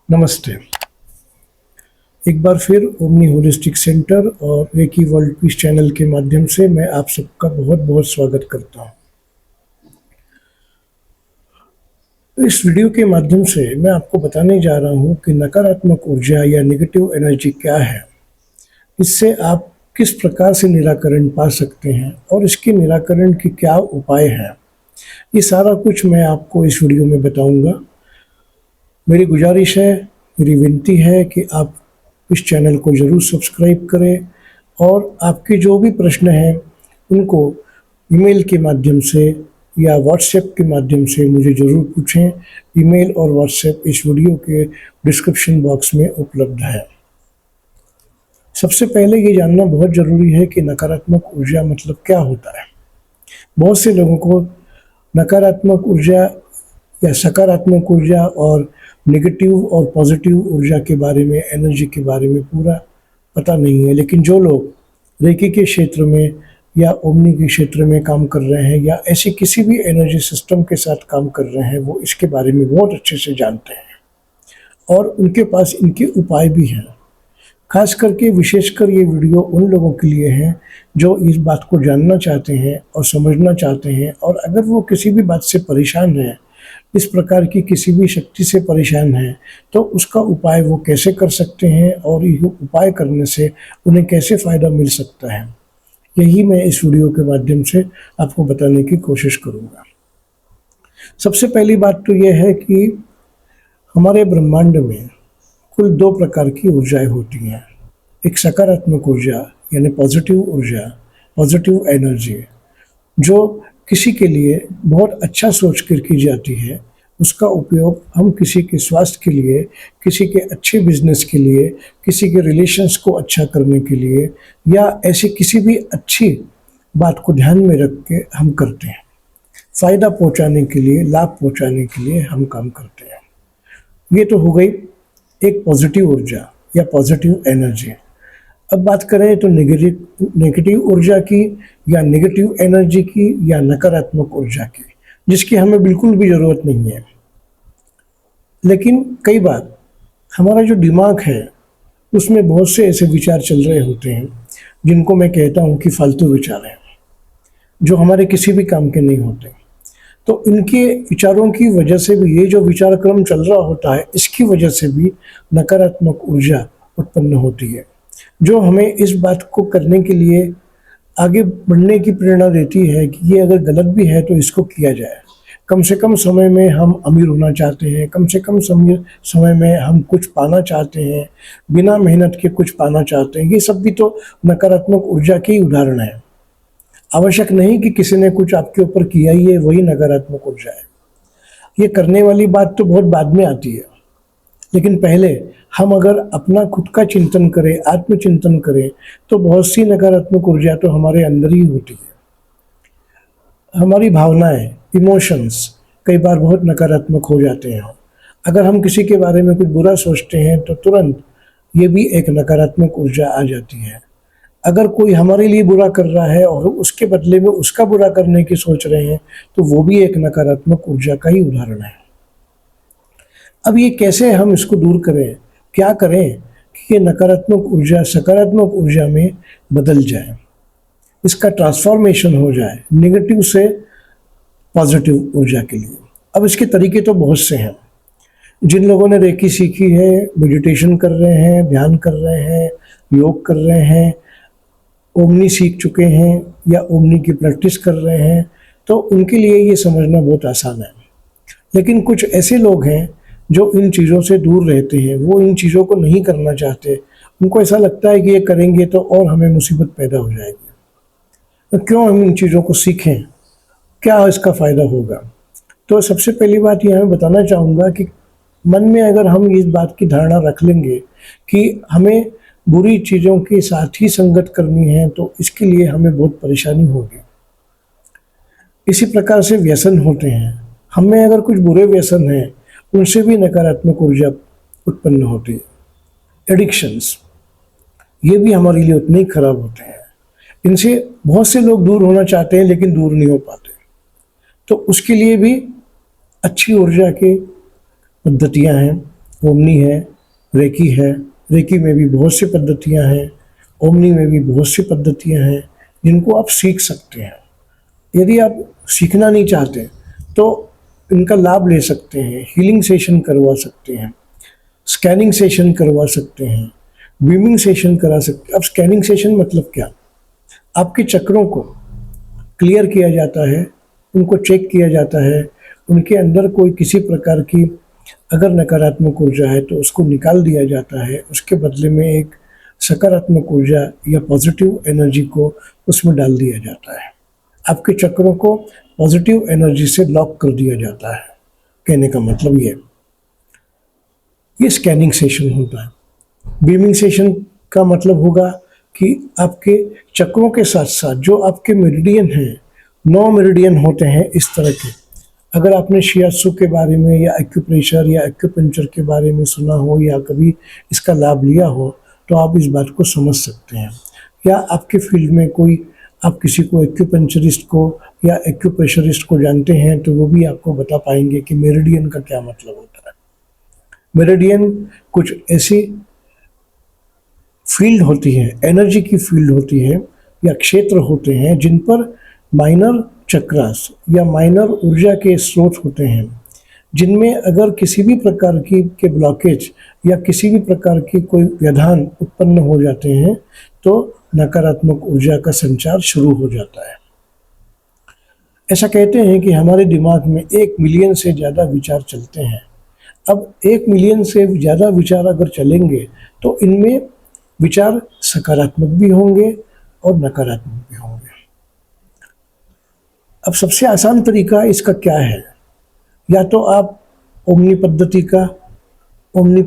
नमस्ते। एक बार फिर ओमनी होलिस्टिक सेंटर और रेकी वर्ल्ड पीस चैनल के माध्यम से मैं आप सबका बहुत बहुत स्वागत करता हूं। इस वीडियो के माध्यम से मैं आपको बताने जा रहा हूं कि नकारात्मक ऊर्जा या नेगेटिव एनर्जी क्या है, इससे आप किस प्रकार से निराकरण पा सकते हैं और इसके निराकरण के क्या उपाय हैं। ये सारा कुछ मैं आपको इस वीडियो में बताऊंगा। मेरी गुजारिश है, मेरी विनती है कि आप इस चैनल को ज़रूर सब्सक्राइब करें और आपके जो भी प्रश्न हैं उनको ईमेल के माध्यम से या व्हाट्सएप के माध्यम से मुझे ज़रूर पूछें। ईमेल और व्हाट्सएप इस वीडियो के डिस्क्रिप्शन बॉक्स में उपलब्ध है। सबसे पहले ये जानना बहुत ज़रूरी है कि नकारात्मक ऊर्जा मतलब क्या होता है। बहुत से लोगों को नकारात्मक ऊर्जा या सकारात्मक ऊर्जा और नेगेटिव और पॉजिटिव ऊर्जा के बारे में, एनर्जी के बारे में पूरा पता नहीं है। लेकिन जो लोग रेकी के क्षेत्र में या ओमनी के क्षेत्र में काम कर रहे हैं या ऐसे किसी भी एनर्जी सिस्टम के साथ काम कर रहे हैं, वो इसके बारे में बहुत अच्छे से जानते हैं और उनके पास इनके उपाय भी हैं। खास करके विशेषकर ये वीडियो उन लोगों के लिए है जो इस बात को जानना चाहते हैं और समझना चाहते हैं, और अगर वो किसी भी बात से परेशान हैं, इस प्रकार की किसी भी शक्ति से परेशान हैं, तो उसका उपाय वो कैसे कर सकते हैं और ये उपाय करने से उन्हें कैसे फ़ायदा मिल सकता है, यही मैं इस वीडियो के माध्यम से आपको बताने की कोशिश करूँगा। सबसे पहली बात तो ये है कि हमारे ब्रह्मांड में कुल दो प्रकार की ऊर्जाएं होती हैं। एक सकारात्मक ऊर्जा यानी पॉजिटिव ऊर्जा, पॉजिटिव एनर्जी, जो किसी के लिए बहुत अच्छा सोच कर की जाती है। उसका उपयोग हम किसी के स्वास्थ्य के लिए, किसी के अच्छे बिजनेस के लिए, किसी के रिलेशंस को अच्छा करने के लिए या ऐसी किसी भी अच्छी बात को ध्यान में रख के हम करते हैं। फ़ायदा पहुंचाने के लिए, लाभ पहुंचाने के लिए हम काम करते हैं। ये तो हो गई एक पॉजिटिव ऊर्जा या पॉजिटिव एनर्जी। अब बात करें तो नेगेटिव ऊर्जा की या नेगेटिव एनर्जी की या नकारात्मक ऊर्जा की, जिसकी हमें बिल्कुल भी ज़रूरत नहीं है। लेकिन कई बार हमारा जो दिमाग है उसमें बहुत से ऐसे विचार चल रहे होते हैं जिनको मैं कहता हूँ कि फालतू विचार हैं, जो हमारे किसी भी काम के नहीं होते। तो इनके विचारों की वजह से भी, ये जो विचार क्रम चल रहा होता है, इसकी वजह से भी नकारात्मक ऊर्जा उत्पन्न होती है, जो हमें इस बात को करने के लिए आगे बढ़ने की प्रेरणा देती है कि ये अगर गलत भी है तो इसको किया जाए। कम से कम समय में हम अमीर होना चाहते हैं, कम से कम समय में हम कुछ पाना चाहते हैं, बिना मेहनत के कुछ पाना चाहते हैं। ये सब भी तो नकारात्मक ऊर्जा के ही उदाहरण है। आवश्यक नहीं कि किसी ने कुछ आपके ऊपर किया ही है वही नकारात्मक ऊर्जा है। ये करने वाली बात तो बहुत बाद में आती है, लेकिन पहले हम अगर अपना खुद का चिंतन करें, आत्मचिंतन करें, तो बहुत सी नकारात्मक ऊर्जा तो हमारे अंदर ही होती है। हमारी भावनाएं, इमोशंस कई बार बहुत नकारात्मक हो जाते हैं। अगर हम किसी के बारे में कुछ बुरा सोचते हैं तो तुरंत ये भी एक नकारात्मक ऊर्जा आ जाती है। अगर कोई हमारे लिए बुरा कर रहा है और उसके बदले में उसका बुरा करने की सोच रहे हैं, तो वो भी एक नकारात्मक ऊर्जा का ही उदाहरण है। अब ये कैसे हम इसको दूर करें, क्या करें कि ये नकारात्मक ऊर्जा सकारात्मक ऊर्जा में बदल जाए, इसका ट्रांसफॉर्मेशन हो जाए नेगेटिव से पॉजिटिव ऊर्जा के लिए। अब इसके तरीके तो बहुत से हैं। जिन लोगों ने रेकी सीखी है, मेडिटेशन कर रहे हैं, ध्यान कर रहे हैं, योग कर रहे हैं, ओमनी सीख चुके हैं या ओमनी की प्रैक्टिस कर रहे हैं, तो उनके लिए ये समझना बहुत आसान है। लेकिन कुछ ऐसे लोग हैं जो इन चीज़ों से दूर रहते हैं, वो इन चीज़ों को नहीं करना चाहते। उनको ऐसा लगता है कि ये करेंगे तो और हमें मुसीबत पैदा हो जाएगी, तो क्यों हम इन चीज़ों को सीखें, क्या इसका फ़ायदा होगा। तो सबसे पहली बात ये मैं बताना चाहूँगा कि मन में अगर हम इस बात की धारणा रख लेंगे कि हमें बुरी चीज़ों के साथ ही संगत करनी है, तो इसके लिए हमें बहुत परेशानी होगी। इसी प्रकार से व्यसन होते हैं। हमें अगर कुछ बुरे व्यसन हैं, उनसे भी नकारात्मक ऊर्जा उत्पन्न होती है। एडिक्शंस, ये भी हमारे लिए उतने ही खराब होते हैं। इनसे बहुत से लोग दूर होना चाहते हैं लेकिन दूर नहीं हो पाते। तो उसके लिए भी अच्छी ऊर्जा की पद्धतियां हैं। ओमनी है, रेकी रेकी में भी बहुत सी पद्धतियाँ हैं, ओमनी में भी बहुत सी पद्धतियाँ हैं जिनको आप सीख सकते हैं। यदि आप सीखना नहीं चाहते तो इनका लाभ ले सकते हैं, हीलिंग सेशन करवा सकते हैं, स्कैनिंग सेशन करवा सकते हैं, बीमिंग सेशन करा सकते हैं। अब स्कैनिंग सेशन मतलब क्या? आपके चक्रों को क्लियर किया जाता है, उनको चेक किया जाता है, उनके अंदर कोई किसी प्रकार की अगर नकारात्मक ऊर्जा है तो उसको निकाल दिया जाता है, उसके बदले में एक सकारात्मक ऊर्जा या पॉजिटिव एनर्जी को उसमें डाल दिया जाता है। आपके चक्रों को पॉजिटिव एनर्जी से लॉक कर दिया जाता है। कहने का मतलब ये स्कैनिंग सेशन होता है। बीमिंग सेशन का मतलब होगा कि आपके चक्रों के साथ साथ जो आपके मेरिडियन हैं, 9 मेरिडियन होते हैं इस तरह के। अगर आपने शियात्सु के बारे में या एक्यूप्रेशर या एक्यूपंक्चर के बारे में सुना हो या कभी इसका लाभ लिया हो तो आप इस बात को समझ सकते हैं। या आपके फील्ड में कोई आप किसी को एक्यूपंक्चरिस्ट को या एक्यूप्रेशरिस्ट को जानते हैं तो वो भी आपको बता पाएंगे कि मेरिडियन का क्या मतलब होता है। मेरिडियन कुछ ऐसी फील्ड होती है, एनर्जी की फील्ड होती है या क्षेत्र होते हैं जिन पर माइनर चक्रास या माइनर ऊर्जा के स्रोत होते हैं, जिनमें अगर किसी भी प्रकार की के ब्लॉकेज या किसी भी प्रकार की कोई व्यवधान उत्पन्न हो जाते हैं तो नकारात्मक ऊर्जा का संचार शुरू हो जाता है। ऐसा कहते हैं कि हमारे दिमाग में 1 मिलियन से ज़्यादा विचार चलते हैं। अब 1 मिलियन से ज़्यादा विचार अगर चलेंगे तो इनमें विचार सकारात्मक भी होंगे और नकारात्मक भी होंगे। अब सबसे आसान तरीका इसका क्या है? या तो आप ओमनी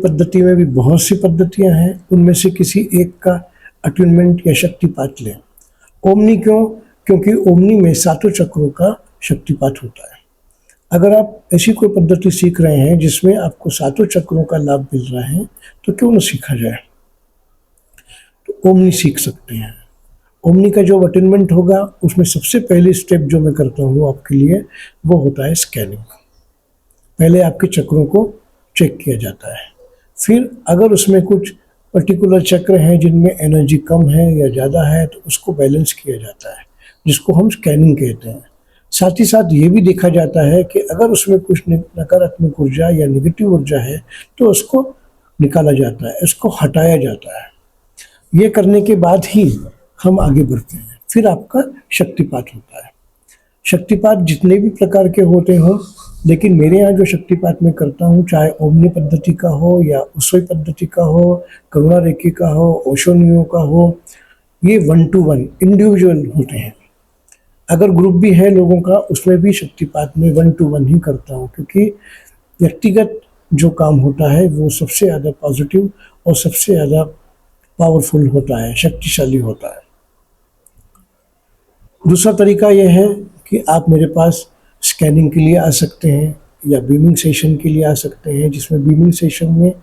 पद्धति में भी बहुत सी पद्धतियां हैं, उनमें से किसी एक का अट्यूनमेंट या शक्तिपात लें। ओमनी क्यों? क्योंकि ओमनी में 7 चक्रों का शक्तिपात होता है। अगर आप ऐसी कोई पद्धति सीख रहे हैं जिसमें आपको 7 चक्रों का लाभ मिल रहा है तो क्यों न सीखा जाए। तो ओमनी सीख सकते हैं। ओमनी का जो अटेनमेंट होगा उसमें सबसे पहली स्टेप जो मैं करता हूँ आपके लिए वो होता है स्कैनिंग। पहले आपके चक्रों को चेक किया जाता है, फिर अगर उसमें कुछ पर्टिकुलर चक्र हैं जिनमें एनर्जी कम है या ज़्यादा है तो उसको बैलेंस किया जाता है, जिसको हम स्कैनिंग कहते हैं। साथ ही साथ ये भी देखा जाता है कि अगर उसमें कुछ नकारात्मक ऊर्जा या नेगेटिव ऊर्जा है तो उसको निकाला जाता है, उसको हटाया जाता है। ये करने के बाद ही हम आगे बढ़ते हैं। फिर आपका शक्तिपात होता है। शक्तिपात जितने भी प्रकार के होते हों, लेकिन मेरे यहाँ जो शक्तिपात मैं करता हूँ, चाहे ओमनी पद्धति का हो या उसोई पद्धति का हो, करुणा रेकी का हो, ओशोनियो का हो, ये 1 to 1 इंडिविजुअल होते हैं। अगर ग्रुप भी है लोगों का उसमें भी शक्तिपात में 1 to 1 ही करता हूँ, क्योंकि व्यक्तिगत जो काम होता है वो सबसे ज़्यादा पॉजिटिव और सबसे ज़्यादा पावरफुल होता है, शक्तिशाली होता है। दूसरा तरीका यह है कि आप मेरे पास स्कैनिंग के लिए आ सकते हैं या बीमिंग सेशन के लिए आ सकते हैं, जिसमें बीमिंग सेशन में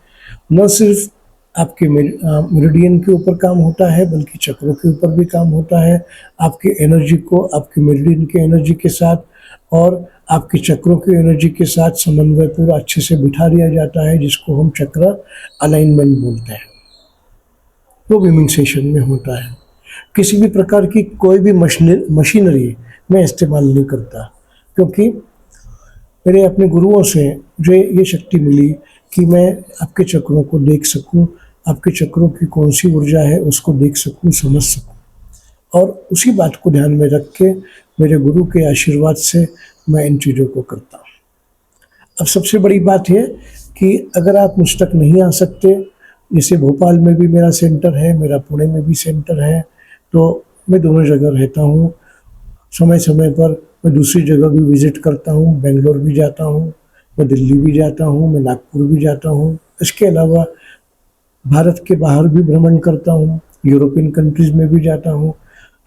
न सिर्फ आपके मेरिडियन के ऊपर काम होता है बल्कि चक्रों के ऊपर भी काम होता है। आपकी एनर्जी को आपके मेरिडियन की एनर्जी के साथ और आपके चक्रों की एनर्जी के साथ समन्वय पूरा अच्छे से बिठा दिया जाता है, जिसको हम चक्र अलाइनमेंट बोलते हैं। वो बीमिंग सेशन में होता है। किसी भी प्रकार की कोई भी मशीनरी मैं इस्तेमाल नहीं करता, क्योंकि मेरे अपने गुरुओं से मुझे ये शक्ति मिली कि मैं आपके चक्रों को देख सकूं, आपके चक्रों की कौन सी ऊर्जा है उसको देख सकूं, समझ सकूं, और उसी बात को ध्यान में रख के मेरे गुरु के आशीर्वाद से मैं इन चीज़ों को करता हूँ। अब सबसे बड़ी बात है कि अगर आप मुझ तक नहीं आ सकते, जैसे भोपाल में भी मेरा सेंटर है, मेरा पुणे में भी सेंटर है, तो मैं दोनों जगह रहता हूँ। समय समय पर मैं दूसरी जगह भी विज़िट करता हूँ, बेंगलोर भी जाता हूँ, मैं दिल्ली भी जाता हूँ, मैं नागपुर भी जाता हूँ। इसके अलावा भारत के बाहर भी भ्रमण करता हूँ, यूरोपियन कंट्रीज़ में भी जाता हूँ।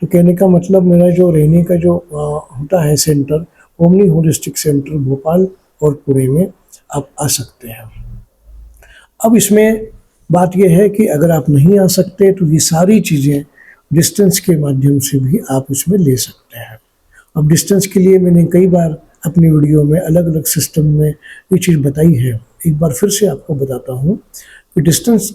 तो कहने का मतलब मेरा जो रहने का जो होता है centre, omni holistic centre Bhopal और पुणे में आप आ सकते हैं। अब इसमें बात यह है कि अगर आप नहीं आ सकते तो ये सारी चीज़ें डिस्टेंस के माध्यम से भी आप इसमें ले सकते हैं। अब डिस्टेंस के लिए मैंने कई बार अपनी वीडियो में अलग अलग सिस्टम में ये चीज़ बताई है। एक बार फिर से आपको बताता हूँ कि डिस्टेंस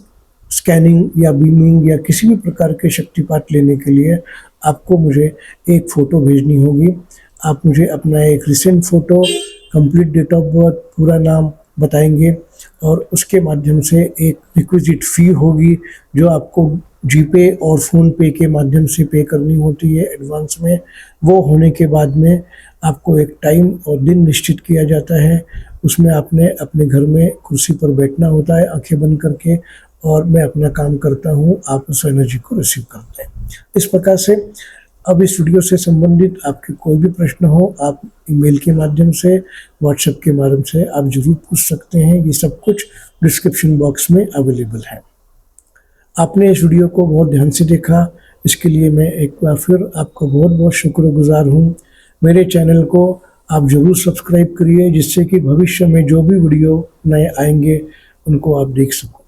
स्कैनिंग या बीमिंग या किसी भी प्रकार के शक्तिपात लेने के लिए आपको मुझे एक फ़ोटो भेजनी होगी। आप मुझे अपना एक recent photo, complete date of birth, पूरा नाम बताएंगे और उसके माध्यम से एक रिक्विजिट फ़ी होगी जो आपको जीपे और फ़ोनपे के माध्यम से पे करनी होती है एडवांस में। वो होने के बाद में आपको एक टाइम और दिन निश्चित किया जाता है। उसमें आपने अपने घर में कुर्सी पर बैठना होता है आंखें बंद करके और मैं अपना काम करता हूँ, आप उस एनर्जी को रिसीव करते हैं। इस प्रकार से अब इस वीडियो से संबंधित आपके कोई भी प्रश्न हो, आप ईमेल के माध्यम से, व्हाट्सएप के माध्यम से आप ज़रूर पूछ सकते हैं। ये सब कुछ डिस्क्रिप्शन बॉक्स में अवेलेबल है। आपने इस वीडियो को बहुत ध्यान से देखा, इसके लिए मैं एक बार फिर आपका बहुत बहुत शुक्रगुजार हूँ। मेरे चैनल को आप ज़रूर सब्सक्राइब करिए जिससे कि भविष्य में जो भी वीडियो नए आएंगे उनको आप देख सको।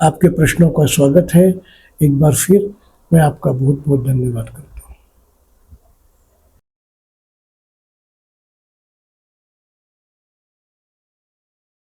आपके प्रश्नों का स्वागत है। एक बार फिर मैं आपका बहुत बहुत धन्यवाद करता हूँ।